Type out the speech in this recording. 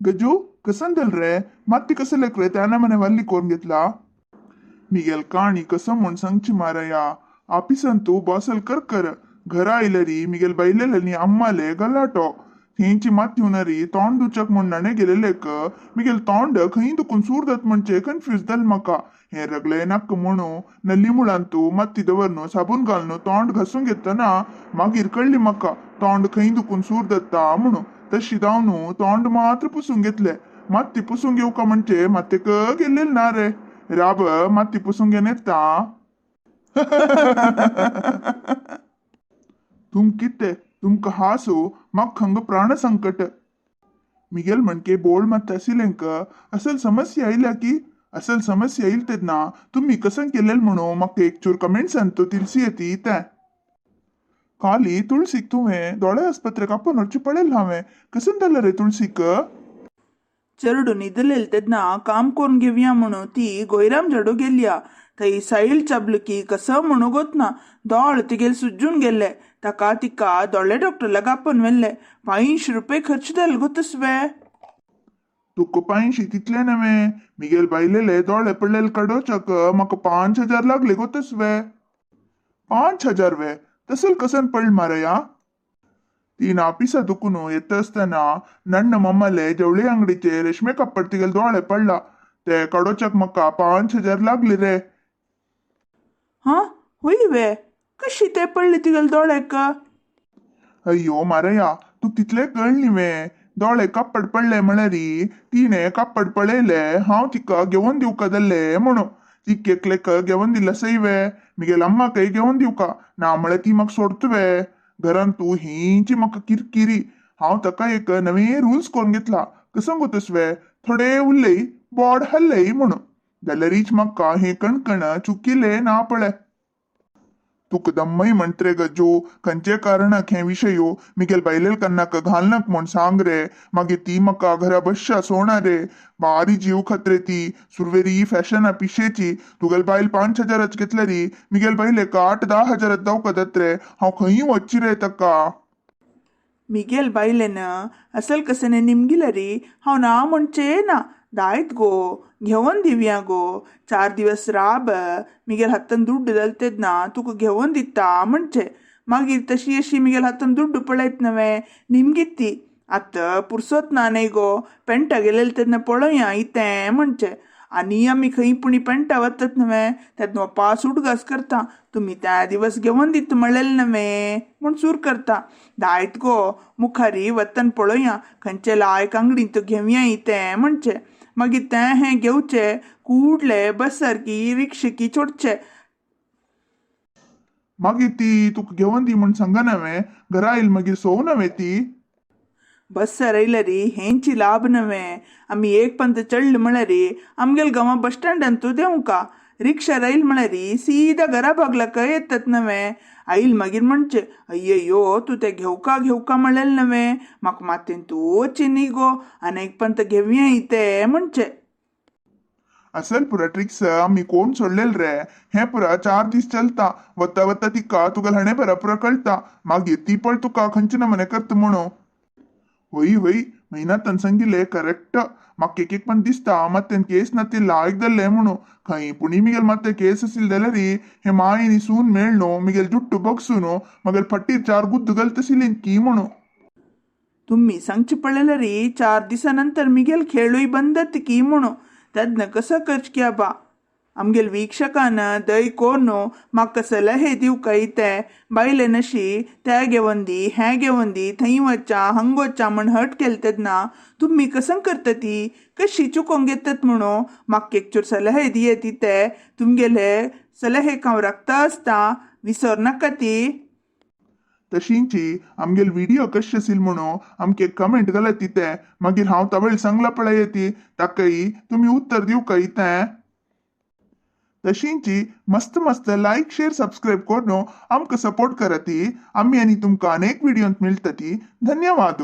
गजू कसं दल रे माती कसं लेकरे त्याने म्हणे वल्ली कोण घेतला मिगेल काणी कसं म्हण सांगची मारया आपिसंतू बॉसल कर घरा आयलरी मिगेल बैलेलनी अम्माले गलाटो हेंची माती उनरी तोंड दुचक म्हणणे गेलेलेक मिगेल तोंड खंय दुखून सूरदत म्हणजे कन्फ्युज दल म्हाका हे रगले नक्क म्हणू नल्ली मुळांतू माती दवरनो साबून घालनो तोंड घासून घेतना मागीर कळली म्हाका तोंड खंय दुखून सूर दत्ता म्हणू तशी जावनू तोंड मात्र पुसून घेतले माती पुसून घेऊ का म्हणजे मातेक गेलेल ना रे राब माती पुसून घेऊन येता तुम किते तुमक हासू मग खंग प्राण संकट मिगेल म्हणके बोल मत असिलेंक असल समस्या आयल्या की असल समस्या येईल ते ना तुम्ही कसं केलेल म्हणू मग एक चूर कमेंट सांगतो तिलसी येती त्या खाली तुळशीक तुवें दोळे आस्पत्रे कापून वरची पडेल हांवें कसं जालें रे तुळशीक चेडू न्हिदलेल तेन्ना काम करून घेवया म्हणून ती गोयराम झाडू गेल्या थंय साईल चाबल की कसं म्हणू गोतना दोळ तिगेल सुजून गेले ताका तिका दोळे डॉक्टरला कापून व्हेल्ले 500 रुपये खर्च जाले गोतस वे तुका 500 तितले नवे मिगेल बायलेले दोळे पडलेले काडोवच्याक म्हाका 5,000 लागले गोतस वे 5,000 वे तसल कसन पडल मारया तीन आपिसा दुखून येत असताना नन्न मम्मले जवळी अंगडीचे रेशमे कपड तिगेल दोळे पडला ते काडोवच्याक म्हाका 5,000 लागले रे हा होई वे कशी ते पडले तिगेल दोळ्याक अय्यो मारया तू तितले कळली वे दोळे कापड पडले म्हणरी तिने कापड पळयले हांव तिका घेवन दिवका दल्ले म्हणून ती केकलेक घेवन दिला सई वे मिगेल अम्माकय घेवन दिवका ना म्हळ्यार ती म्हाका सोडत वे घरान तू हिंची म्हाका किरकिरी हांव ताका एक नवे रुल्स करून घेतला कसं गोतस वे थोडे उरले बोड हल्ले म्हणून जाल्यारीच म्हाका हे कणकण चुकिले ना पळय तुक दम्मय म्हणत्रे गजो खंयचे कारणाक हे विशयो मिगेल बायलेल कन्नाक घालनाक म्हण सांग रे मागीर ती म्हाका घरा बश्शा सोडना रे बारी जीव खत्रे ती सुरवेरी फॅशना पिशेची तुगेल बायल 5,000 घेतले री मिगेल बायलेक 8-10 हजार जावका दत्रे हांव खंय वच्ची रे ताका मिगेल बायलेन असल कसने निमगिले री हांव ना म्हणचे ना दायत गो घेवन दिवया गो 4 दिवस राब मिगेल हातान दुड्ड जालतेद ना तुका घेवन दिता म्हणचे मागीर तशी अशी मिगेल हातान दुड्ड पळयत नवे निमगीत ती आतां पुरसोत ना न्हय गो पेंटा गेलेले तेन्ना पळोवया इतें म्हणचे आनी आमी खंय पुणी पेंटा वतात नवे तेन्ना पास उडगास करता तुमी त्या दिवस घेवन दिता म्हणलेले नवे म्हूण सूर करता दायत गो मुखारी वतन पळोवया खंयचे लायक अंगडीन तो घेवया इतें म्हणचे मागीर तें हें घेवचे कुडले बस सारकी रिक्षेकी चोडचे मागीर ती तुका घेवन दी म्हण सांगा नवे घरा येईल मागीर सोव नवे ती बस्सार आयल्या री हेंची लाभ नवे आमी एक पंत चढल म्हळ्यार री आमगेल गांवा बस स्टँडान तूं देवका रिक्षा आयल म्हळ्यार री सीदा घरा भागलाक येतात नवे आईल मागीर म्हणचे अय्यो तू ते घेवका म्हणलेले नवे म्हाका मातेन तूं वची न्ही गो आनी एक पंत घेवया इते म्हणचे असल पुरा ट्रिक्स आम्ही कोण सोडलेल रे हे पुरा 4 दीस चलता वता वता तिका तुगेल हणे बरा पुरा कळता मागीर ती पळ तुका खंयचे नमने करता म्हणू होई होई महिन्यातन सांगिले करेक्ट म्हाका एक पण दिसता मत्तेन केस ना ते लायक दल्ले म्हणू खंय पुणी मिगेल मत्ते केस असिल जाल्यार हे मायनी सून मेळनो मिगेल जुट्टू बगसून मगेल फट्टीर 4 गुद्द घालतसिलेन की म्हणू तुम्ही सांगचे पडलेलं री 4 दिसानंतर मिगेल खेळूय बंदत की म्हणू त्यातनं कसं खर्च क्या बा आमगेल वीक्षकानं दय कोरनो म्हाका सलहे दिवका इते बायले नशी त्या घेवन दी हें घेवन दी थंय वच्चा हंग वच्चा म्हण हट केल तेन्ना तुम्ही कसं करता ती कशी चुकोंक घेतात म्हणू म्हाका एकचूर सलहे दियेत इते तुमगेले सलहे हांव राखता आसता विसर नाका ती तशींची आमगेल व्हिडिओ कशी असेल म्हणू आमके कमेंट घालत तिथे मागीर हांव तवेळ सांगला पळय ती ताकय तुम्ही उत्तर दिवका इतें तशींची मस्त मस्त लाईक शेअर सबस्क्राईब करून आमकां सपोर्ट कराती आम्ही आणि तुमकां अनेक व्हिडिओंत मिळता ती धन्यवाद।